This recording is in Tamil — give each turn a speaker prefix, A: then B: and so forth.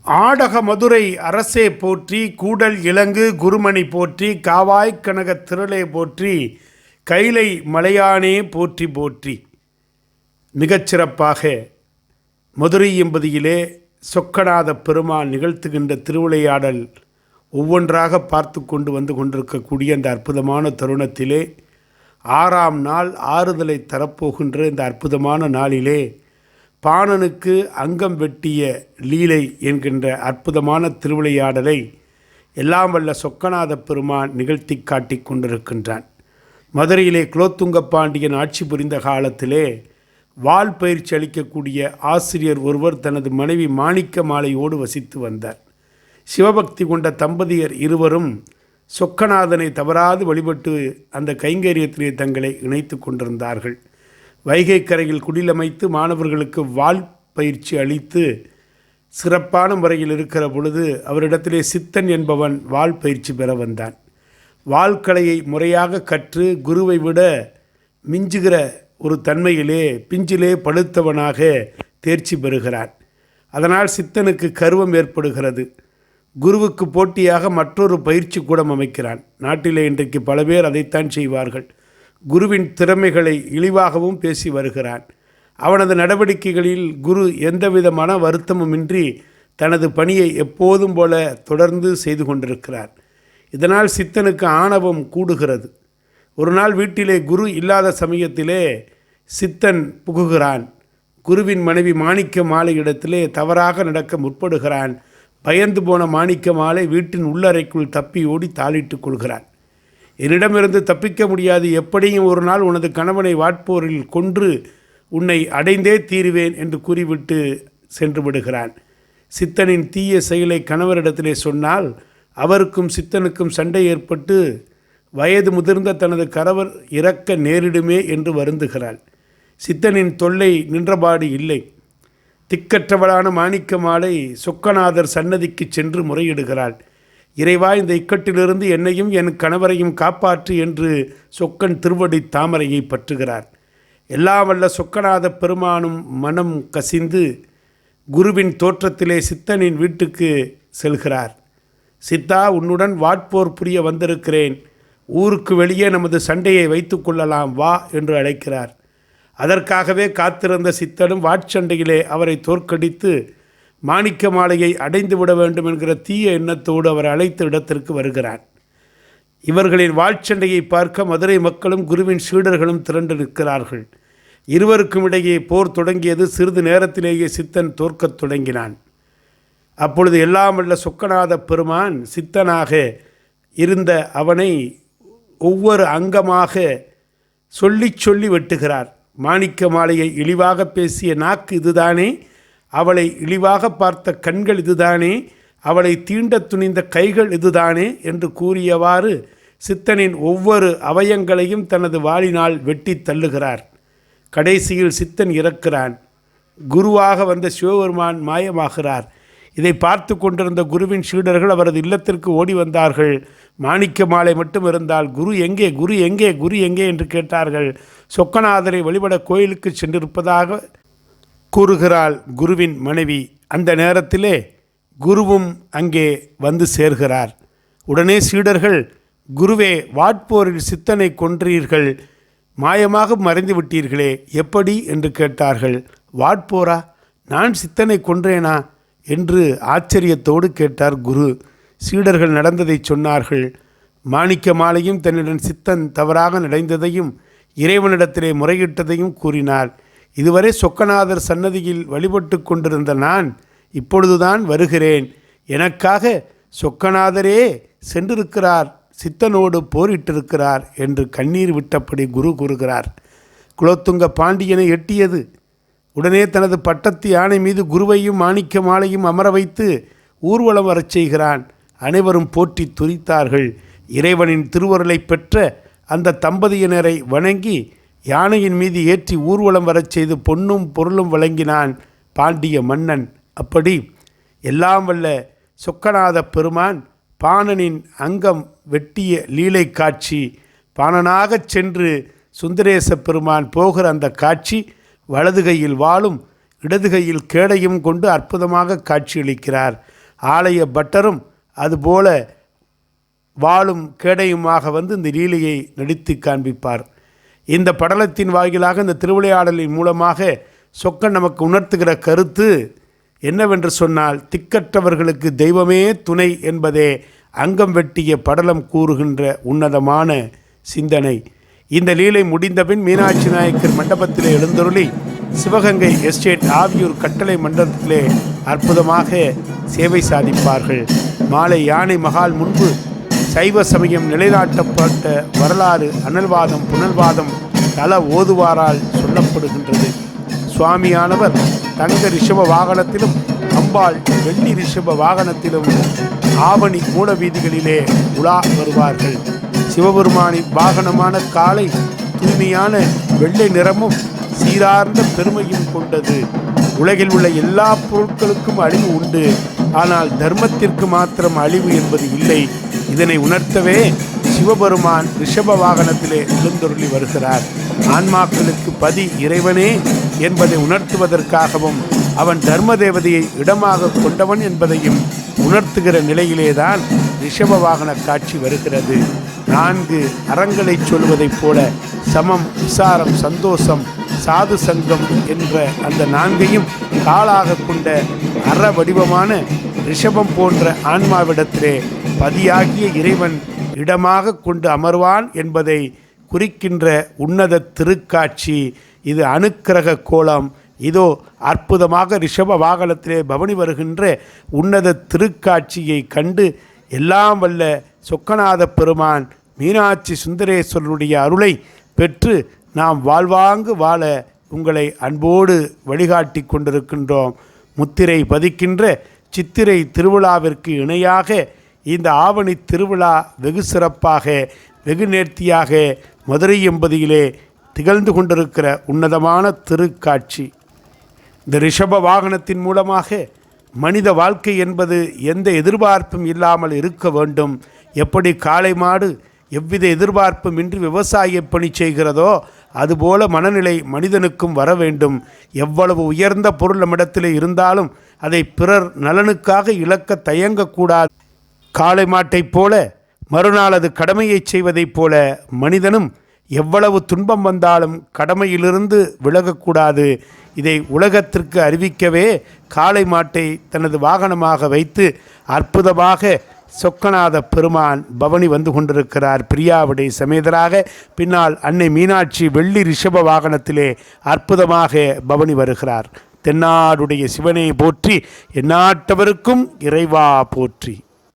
A: ஆடக மதுரை அரசே போற்றி, கூடல் இலங்கு குருமணி போற்றி, காவாய்க்கனகத் திரளே போற்றி, கைலை மலையானே போற்றி போற்றி. மிகச்சிறப்பாக மதுரை எம்பதியிலே சொக்கநாத பெருமான் நிகழ்த்துகின்ற திருவிளையாடல் ஒவ்வொன்றாக பார்த்து கொண்டு வந்து கொண்டிருக்கக்கூடிய அந்த அற்புதமான தருணத்திலே 6ஆம் நாள் ஆறுதலை தரப்போகின்ற இந்த அற்புதமான நாளிலே பாணனுக்கு அங்கம் வெட்டிய லீலை என்கின்ற அற்புதமான திருவிளையாடலை எல்லாம் வல்ல சொக்கநாத பெருமான் நிகழ்த்தி காட்டி கொண்டிருக்கின்றான். மதுரையிலே குலோத்துங்க பாண்டியன் ஆட்சி புரிந்த காலத்திலே வாள் பயிற்சி அளிக்கக்கூடிய ஆசிரியர் ஒருவர் தனது மனைவி மாணிக்க மாலையோடு வசித்து வந்தார். சிவபக்தி கொண்ட தம்பதியர் இருவரும் சொக்கநாதனை தவறாது வழிபட்டு அந்த கைங்கரியத்திலே தங்களை இணைத்து கொண்டிருந்தார்கள். வைகை கரையில் குடிலமைத்து மாணவர்களுக்கு வாள் பயிற்சி அளித்து சிறப்பான முறையில் இருக்கிற பொழுது அவரிடத்திலே சித்தன் என்பவன் வாள் பயிற்சி பெற வந்தான். வாள்கலையை முறையாக கற்று குருவை விட மிஞ்சுகிற ஒரு தன்மையிலே பிஞ்சிலே பழுத்தவனாக தேர்ச்சி பெறுகிறான். அதனால் சித்தனுக்கு கர்வம் ஏற்படுகிறது. குருவுக்கு போட்டியாக மற்றொரு பயிற்சி கூடம் அமைக்கிறான். நாட்டிலே இன்றைக்கு பல பேர் அதைத்தான் செய்வார்கள். குருவின் திறமைகளை இழிவாகவும் பேசி வருகிறான். அவனது நடவடிக்கைகளில் குரு எந்தவித மன வருத்தமுமின்றி தனது பணியை எப்போதும் போல தொடர்ந்து செய்து கொண்டிருக்கிறார். இதனால் சித்தனுக்கு ஆணவம் கூடுகிறது. ஒரு நாள் வீட்டிலே குரு இல்லாத சமயத்திலே சித்தன் புகுகிறான். குருவின் மனைவி மாணிக்க மாலை இடத்திலே தவறாக நடக்க முற்படுகிறான். பயந்து போன மாணிக்க மாலை வீட்டின் உள்ளறைக்குள் தப்பி ஓடி தாளிட்டு கொள்கிறான். என்னிடமிருந்து தப்பிக்க முடியாது, எப்படியும் ஒரு நாள் உனது கணவனை வாட்போரில் கொன்று உன்னை அடைந்தே தீருவேன் என்று கூறிவிட்டு சென்று விடுகிறான். சித்தனின் தீய செயலை கணவரிடத்திலே சொன்னால் அவருக்கும் சித்தனுக்கும் சண்டை ஏற்பட்டு வயது முதிர்ந்த தனது கணவர் இறக்க நேரிடுமே என்று வருந்துகிறாள். சித்தனின் தொல்லை நின்றபாடு இல்லை. திக்கற்றவளான மாணிக்க மாலை சொக்கநாதர் சன்னதிக்கு சென்று முறையிடுகிறாள். இறைவா, இந்த இக்கட்டிலிருந்து என்னையும் என் கணவரையும் காப்பாற்று என்று சொக்கன் திருவடி தாமரையை பற்றுகிறார். எல்லாம் வல்ல சொக்கநாத பெருமானும் மனம் கசிந்து குருவின் தோற்றத்திலே சித்தனின் வீட்டுக்கு செல்கிறார். சித்தா, உன்னுடன் வாட்போர் புரிய வந்திருக்கிறேன். ஊருக்கு வெளியே நமது சண்டையை வைத்து கொள்ளலாம், வா என்று அழைக்கிறார். அதற்காகவே காத்திருந்த சித்தனும் வாட்சண்டையிலே அவரை தோற்கடித்து மாணிக்க மாலையை அடைந்து விட வேண்டும் என்கிற தீய எண்ணத்தோடு அவர் அழைத்த இடத்திற்கு வருகிறார். இவர்களின் வாட்சண்டையை பார்க்க மதுரை மக்களும் குருவின் சீடர்களும் திரண்டு நிற்கிறார்கள். இருவருக்கும் இடையே போர் தொடங்கியது. சிறிது நேரத்திலேயே சித்தன் தோற்கத் தொடங்கினான். அப்பொழுது எல்லாம் வல்ல சொக்கநாத பெருமான் சித்தனாக இருந்த அவனை ஒவ்வொரு அங்கமாக சொல்லி சொல்லி வெட்டுகிறார். மாணிக்க மாலையை இழிவாக பேசிய நாக்கு இதுதானே, அவளை இழிவாக பார்த்த கண்கள் இதுதானே, அவளை தீண்ட துணிந்த கைகள் இதுதானே என்று கூறியவாறு சித்தனின் ஒவ்வொரு அவயங்களையும் தனது வாளினால் வெட்டி தள்ளுகிறார். கடைசியில் சித்தன் இறக்கிறான். குருவாக வந்த சிவபெருமான் மாயமாகிறார். இதை பார்த்து கொண்டிருந்த குருவின் சீடர்கள் அவரது இல்லத்திற்கு ஓடி வந்தார்கள். மாணிக்க மாலை மட்டும் இருந்தால் குரு எங்கே, குரு எங்கே, குரு எங்கே என்று கேட்டார்கள். சொக்கநாதரை வழிபட கோயிலுக்கு சென்றிருப்பதாக கூறுகிறாள் குருவின் மனைவி. அந்த நேரத்திலே குருவும் அங்கே வந்து சேர்கிறார். உடனே சீடர்கள், குருவே, வாட்போரில் சித்தனை கொன்றீர்கள், மாயமாக மறைந்து விட்டீர்களே, எப்படி என்று கேட்டார்கள். வாட்போரா? நான் சித்தனை கொன்றேனா என்று ஆச்சரியத்தோடு கேட்டார் குரு. சீடர்கள் நடந்ததை சொன்னார்கள். மாணிக்க மாலையும் தன்னுடன் சித்தன் தவறாக நடந்ததையும் இறைவனிடத்திலே முறையிட்டதையும் கூறினார். இதுவரை சொக்கநாதர் சன்னதியில் வழிபட்டு கொண்டிருந்த நான் இப்பொழுதுதான் வருகிறேன். எனக்காக சொக்கநாதரே சென்றிருக்கிறார், சித்தனோடு போரிட்டிருக்கிறார் என்று கண்ணீர் விட்டபடி குரு கூறுகிறார். குலோத்துங்க பாண்டியனை எட்டியது. உடனே தனது பட்டத்து யானை மீது குருவையும் மாணிக்க மாலையும் அமர வைத்து ஊர்வலம் வரச் செய்கிறான். அனைவரும் போற்றி துதித்தார்கள். இறைவனின் திருவருளை பெற்ற அந்த தம்பதியினரை வணங்கி யானையின் மீது ஏற்றி ஊர்வலம் வரச் செய்து பொன்னும் பொருளும் வழங்கினான் பாண்டிய மன்னன். அப்படி எல்லாம் வல்ல சொக்கநாத பெருமான் பாணனின் அங்கம் வெட்டிய லீலை காட்சி, பாணனாகச் சென்று சுந்தரேச பெருமான் போகிற அந்த காட்சி வலது கையில் வாளும் இடது கையில் கேடையும் கொண்டு அற்புதமாக காட்சியளிக்கிறார். ஆலய பட்டரும் அதுபோல வாளும் கேடையுமாக வந்து இந்த லீலையை நடித்து காண்பிப்பார். இந்த படலத்தின் வாயிலாக இந்த திருவிளையாடலின் மூலமாக சொக்கன் நமக்கு உணர்த்துகிற கருத்து என்னவென்று சொன்னால், திக்கற்றவர்களுக்கு தெய்வமே துணை என்பதே அங்கம் வெட்டிய படலம் கூறுகின்ற உன்னதமான சிந்தனை. இந்த லீலை முடிந்தபின் மீனாட்சி நாயக்கர் மண்டபத்திலே எழுந்தருளி சிவகங்கை எஸ்டேட் ஆவியூர் கட்டளை மண்டபத்திலே அற்புதமாக சேவை சாதிப்பார்கள். மாலை யானை மகால் முன்பு சைவ சமயம் நிலைநாட்டப்பட்ட வரலாறு அனல்வாதம் புனல்வாதம் தல ஓதுவாரால் சொல்லப்படுகின்றது. சுவாமியானவர் தங்க ரிஷப வாகனத்திலும் அம்பாள் வெள்ளி ரிஷப வாகனத்திலும் ஆவணி மூல வீதிகளிலே உலா வருவார்கள். சிவபெருமானின் வாகனமான காளை தூய்மையான வெள்ளை நிறமும் சீரார்ந்த பெருமையும் கொண்டது. உலகில் உள்ள எல்லா பொருட்களுக்கும் அழிவு உண்டு, ஆனால் தர்மத்திற்கு மாத்திரம் அழிவு என்பது இல்லை. இதனை உணர்த்தவே சிவபெருமான் ரிஷப வாகனத்திலே எழுந்தருளி வருகிறார். ஆன்மாக்களுக்கு பதி இறைவனே என்பதை உணர்த்துவதற்காகவும் அவன் தர்ம தேவதையை இடமாக கொண்டவன் என்பதையும் உணர்த்துகிற நிலையிலேதான் ரிஷப வாகன காட்சி வருகிறது. 4 அறங்களை சொல்வதைப் போல சமம், விசாரம், சந்தோஷம், சாது சங்கம் என்ற அந்த 4ஐயும் காலாக கொண்ட அற வடிவமான ரிஷபம் போன்ற ஆன்மாவிடத்திலே பதியாகிய இறைவன் இடமாக கொண்டு அமர்வான் என்பதை குறிக்கின்ற உன்னத திருக்காட்சி இது. அனுக்கிரக கோலம் இதோ அற்புதமாக ரிஷப வாகனத்திலே பவனி வருகின்ற உன்னத திருக்காட்சியை கண்டு எல்லாம் வல்ல சொக்கநாத பெருமான் மீனாட்சி சுந்தரேஸ்வரருடைய அருளை பெற்று நாம் வாழ்வாங்கு வாழ உங்களை அன்போடு வழிகாட்டி கொண்டிருக்கின்றோம். முத்திரை பதிக்கின்ற சித்திரை திருவிழாவிற்கு இணையாக இந்த ஆவணி திருவிழா வெகு சிறப்பாக வெகு நேர்த்தியாக மதுரை எம்பதியிலே திகழ்ந்து கொண்டிருக்கிற உன்னதமான திருக்காட்சி. இந்த ரிஷப வாகனத்தின் மூலமாக மனித வாழ்க்கை என்பது எந்த எதிர்பார்ப்பும் இல்லாமல் இருக்க வேண்டும். எப்படி காளை மாடு எவ்வித எதிர்பார்ப்பும் இன்றி விவசாய பணி செய்கிறதோ அதுபோல மனநிலை மனிதனுக்கும் வர வேண்டும். எவ்வளவு உயர்ந்த பொருள் நம்மிடத்தில் இருந்தாலும் அதை பிறர் நலனுக்காக இழக்க தயங்கக்கூடாது. காளை மாட்டைப் போல மறுநாள் அது கடமையை செய்வதைப் போல மனிதனும் எவ்வளவு துன்பம் வந்தாலும் கடமையிலிருந்து விலகக்கூடாது. இதை உலகத்திற்கு அறிவிக்கவே காளை மாட்டை தனது வாகனமாக வைத்து அற்புதமாக சொக்கநாத பெருமான் பவனி வந்து கொண்டிருக்கிறார். பிரியாவிடை சமேதராக பின்னால் அன்னை மீனாட்சி வெள்ளி ரிஷப வாகனத்திலே அற்புதமாக பவனி வருகிறார். தென்னாடுடைய சிவனை போற்றி, எந்நாட்டவருக்கும் இறைவா போற்றி.